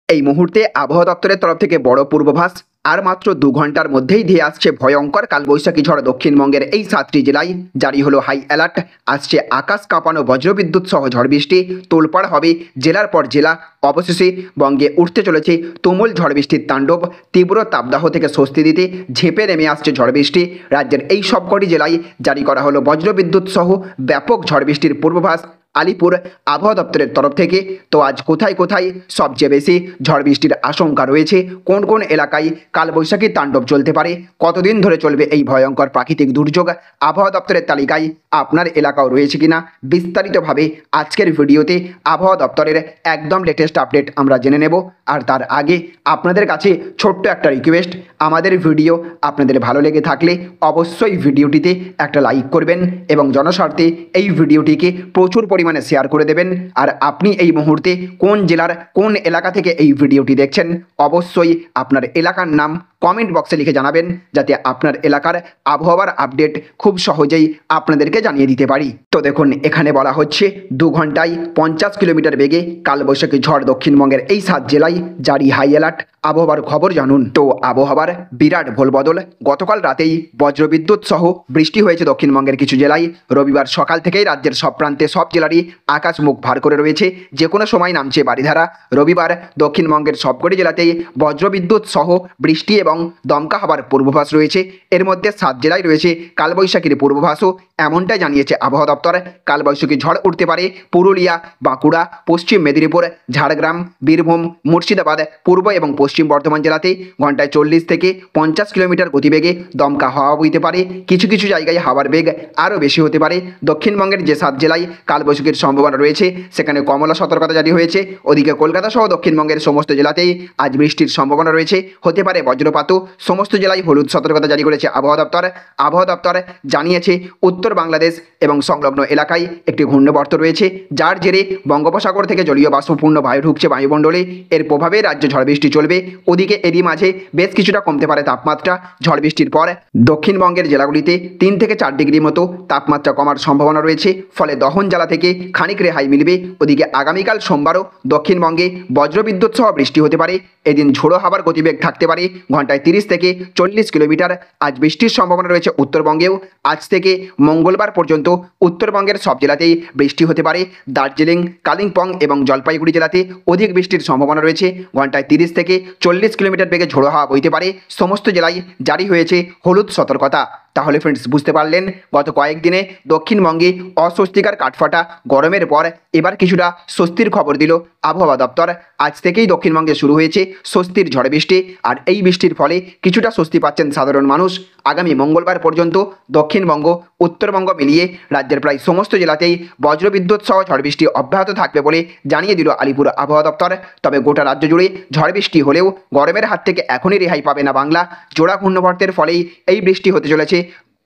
এই মুহূর্তে আবহাওয়া দপ্তরের তরফ থেকে বড় পূর্বাভাস। আর মাত্র 2 ঘন্টার মধ্যেই ধেয়ে আসছে ভয়ঙ্কর কালবৈশাখী ঝড়। দক্ষিণবঙ্গের এই 7টি জেলায় জারি হলো হাই অ্যালার্ট। আসছে আকাশ কাঁপানো বজ্রবিদ্যুৎ সহ ঝড় বৃষ্টি। তোলপাড় হবে জেলার পর জেলা। অবশেষে বঙ্গে উঠতে চলেছে তুমুল ঝড় বৃষ্টির তাণ্ডব। তীব্র তাপদাহ থেকে স্বস্তি দিতে ঝেঁপে নেমে আসছে ঝড় বৃষ্টি। রাজ্যের এই সবকটি জেলায় জারি করা হলো বজ্রবিদ্যুৎ সহ ব্যাপক ঝড় বৃষ্টির পূর্বাভাস আলিপুর আবহাওয়া দপ্তরের তরফ থেকে। তো আজ কোথায় কোথায় সবচেয়ে বেশি ঝড় বৃষ্টির আশঙ্কা রয়েছে, কোন কোন এলাকায় কালবৈশাখীর তাণ্ডব চলতে পারে, কতদিন ধরে চলবে এই ভয়ঙ্কর প্রাকৃতিক দুর্যোগ, আবহাওয়া দপ্তরের তালিকায় আপনার এলাকাও রয়েছে কিনা, বিস্তারিতভাবে আজকের ভিডিওতে আবহাওয়া দপ্তরের একদম লেটেস্ট আপডেট আমরা জেনে নেব। আর তার আগে আপনাদের কাছে ছোট্ট একটা রিকোয়েস্ট, আমাদের ভিডিও আপনাদের ভালো লেগে থাকলে অবশ্যই ভিডিওটিতে একটা লাইক করবেন এবং জনস্বার্থে এই ভিডিওটিকে প্রচুর পরিমাণে শেয়ার করে দেবেন। আর আপনি এই মুহূর্তে কোন জেলার কোন এলাকা থেকে এই ভিডিওটি দেখছেন অবশ্যই আপনার এলাকার নাম কমেন্ট বক্সে লিখে জানাবেন, যাতে আপনার এলাকার আবহাওয়ার আপডেট খুব সহজেই আপনাদেরকে জানিয়ে দিতে পারি। তো দেখুন, এখানে বলা হচ্ছে 2 ঘন্টায় 50 কিলোমিটার বেগে কালবৈশাখী ঝড়। দক্ষিণবঙ্গের এই 7 জেলায় জারি হাই অ্যালার্ট। আবহাওয়ার খবর জানুন। তো আবহাওয়ার বিরাট ভোলবদল। গতকাল রাতেই বজ্রবিদ্যুৎ সহ বৃষ্টি হয়েছে দক্ষিণবঙ্গের কিছু জেলায়। রবিবার সকাল থেকেই রাজ্যের সব প্রান্তে সব জেলারই আকাশ মুখ ভার করে রয়েছে, যে কোনো সময় নামছে বারিধারা। রবিবার দক্ষিণবঙ্গের সবকটি জেলাতেই বজ্রবিদ্যুৎ সহ বৃষ্টি এবং দমকা হবার পূর্বাভাস রয়েছে। এর মধ্যে 7 জেলায় রয়েছে কালবৈশাখীর পূর্বাভাসও। এমনটাই জানিয়েছে আবহাওয়া দপ্তর। কালবৈশাখী ঝড় উঠতে পারে পুরুলিয়া, বাঁকুড়া, পশ্চিম মেদিনীপুর, ঝাড়গ্রাম, বীরভূম, মুর্শিদাবাদ, পূর্ব এবং পশ্চিম বর্ধমান জেলাতে ঘন্টায় 40 থেকে 50 কিলোমিটার গতিবেগে দমকা হাওয়া বইতে পারে। কিছু কিছু জায়গায় হাওয়ার বেগ আরও বেশি হতে পারে। দক্ষিণবঙ্গের যে 7 জেলায় কালবৈশাখীর সম্ভাবনা রয়েছে সেখানে কমলা সতর্কতা জারি হয়েছে। ওদিকে কলকাতা সহ দক্ষিণবঙ্গের সমস্ত জেলাতেই আজ বৃষ্টির সম্ভাবনা রয়েছে, হতে পারে বজ্রপাতও। সমস্ত জেলায় হলুদ সতর্কতা জারি করেছে আবহাওয়া দপ্তর। আবহাওয়া দপ্তর জানিয়েছে উত্তর বাংলাদেশ এবং সংলগ্ন এলাকায় একটি ঘূর্ণাবর্ত রয়েছে, যার জেরে বঙ্গোপসাগর থেকে জলীয় বাষ্পপূর্ণ বায়ু ঢুকছে বায়ুমণ্ডলে। এর প্রভাবে রাজ্যে ঝড় বৃষ্টি চলবে। ওদিকে এরই মাঝে বেশ কিছুটা কমতে পারে তাপমাত্রা। ঝড় বৃষ্টির পর দক্ষিণবঙ্গের জেলাগুলিতে 3 থেকে 4 ডিগ্রি মতো তাপমাত্রা কমার সম্ভাবনা রয়েছে, ফলে দহন জ্বালা থেকে খানিক রেহাই মিলবে। ওদিকে আগামীকাল সোমবারও দক্ষিণবঙ্গে বজ্রবিদ্যুৎ সহ বৃষ্টি হতে পারে। এদিন ঝোড়ো হাওয়ার গতিবেগ থাকতে পারে ঘন্টায় 30 থেকে 40 কিলোমিটার। আজ বৃষ্টির সম্ভাবনা রয়েছে উত্তরবঙ্গেও। আজ থেকে মঙ্গলবার পর্যন্ত উত্তরবঙ্গের সব জেলাতেই বৃষ্টি হতে পারে। দার্জিলিং, কালিম্পং এবং জলপাইগুড়ি জেলাতে অধিক বৃষ্টির সম্ভাবনা রয়েছে। ঘন্টায় 30 থেকে 40 কিলোমিটার বেগে ঝোড়ো হাওয়া বইতে পারে। সমস্ত জেলায় জারি হয়েছে হলুদ সতর্কতা। তাহলে ফ্রেন্ডস, বুঝতে পারলেন গত কয়েকদিনে দক্ষিণবঙ্গে অস্বস্তিকর কাঠফাটা গরমের পর এবার কিছুটা স্বস্তির খবর দিল আবহাওয়া দপ্তর। আজ থেকেই দক্ষিণবঙ্গে শুরু হয়েছে স্বস্তির ঝড় বৃষ্টি। আর এই বৃষ্টির ফলে কিছুটা স্বস্তি পাচ্ছেন সাধারণ মানুষ। আগামী মঙ্গলবার পর্যন্ত দক্ষিণবঙ্গ, উত্তরবঙ্গ মিলিয়ে রাজ্যের প্রায় সমস্ত জেলাতেই বজ্রবিদ্যুৎ সহ ঝড় বৃষ্টি অব্যাহত থাকবে বলে জানিয়ে দিল আলিপুর আবহাওয়া দপ্তর। তবে গোটা রাজ্য জুড়ে ঝড় বৃষ্টি হলেও গরমের হাত থেকে এখনই রেহাই পাবে না বাংলা। জোড়া ঘূর্ণাবর্তের ফলেই এই বৃষ্টি হতে চলেছে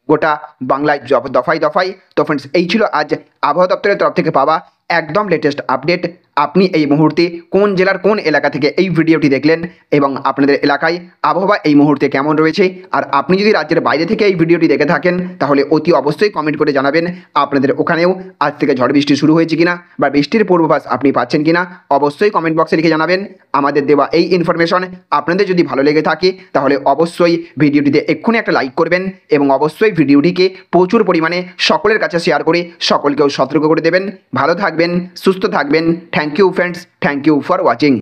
গোটা বাংলায় দফায় দফায়। তো ফ্রেন্ডস, এই ছিল আজ আবহাওয়া দপ্তরের তরফ থেকে পাওয়া একদম লেটেস্ট আপডেট। আপনি এই মুহূর্তে কোন জেলার কোন এলাকা থেকে এই ভিডিওটি দেখলেন এবং আপনাদের এলাকায় আবহাওয়া এই মুহূর্তে কেমন রয়েছে? আর আপনি যদি রাজ্যের বাইরে থেকে এই ভিডিওটি দেখে থাকেন তাহলে অতি অবশ্যই কমেন্ট করে জানাবেন আপনাদের ওখানেও আজ থেকে ঝড় বৃষ্টি শুরু হয়েছে কিনা বা বৃষ্টির পূর্বাভাস আপনি পাচ্ছেন কিনা। অবশ্যই কমেন্ট বক্সে লিখে জানাবেন। আমাদের দেওয়া এই ইনফরমেশন আপনাদের যদি ভালো লেগে থাকে তাহলে অবশ্যই ভিডিওটিতে এক্ষুনি একটা লাইক করবেন এবং অবশ্যই ভিডিওটিকে প্রচুর পরিমাণে সকলের কাছে শেয়ার করে সকলকেও সতর্ক করে দেবেন। ভালো থাকবেন, সুস্থ থাকবেন। Thank you friends, thank you for watching.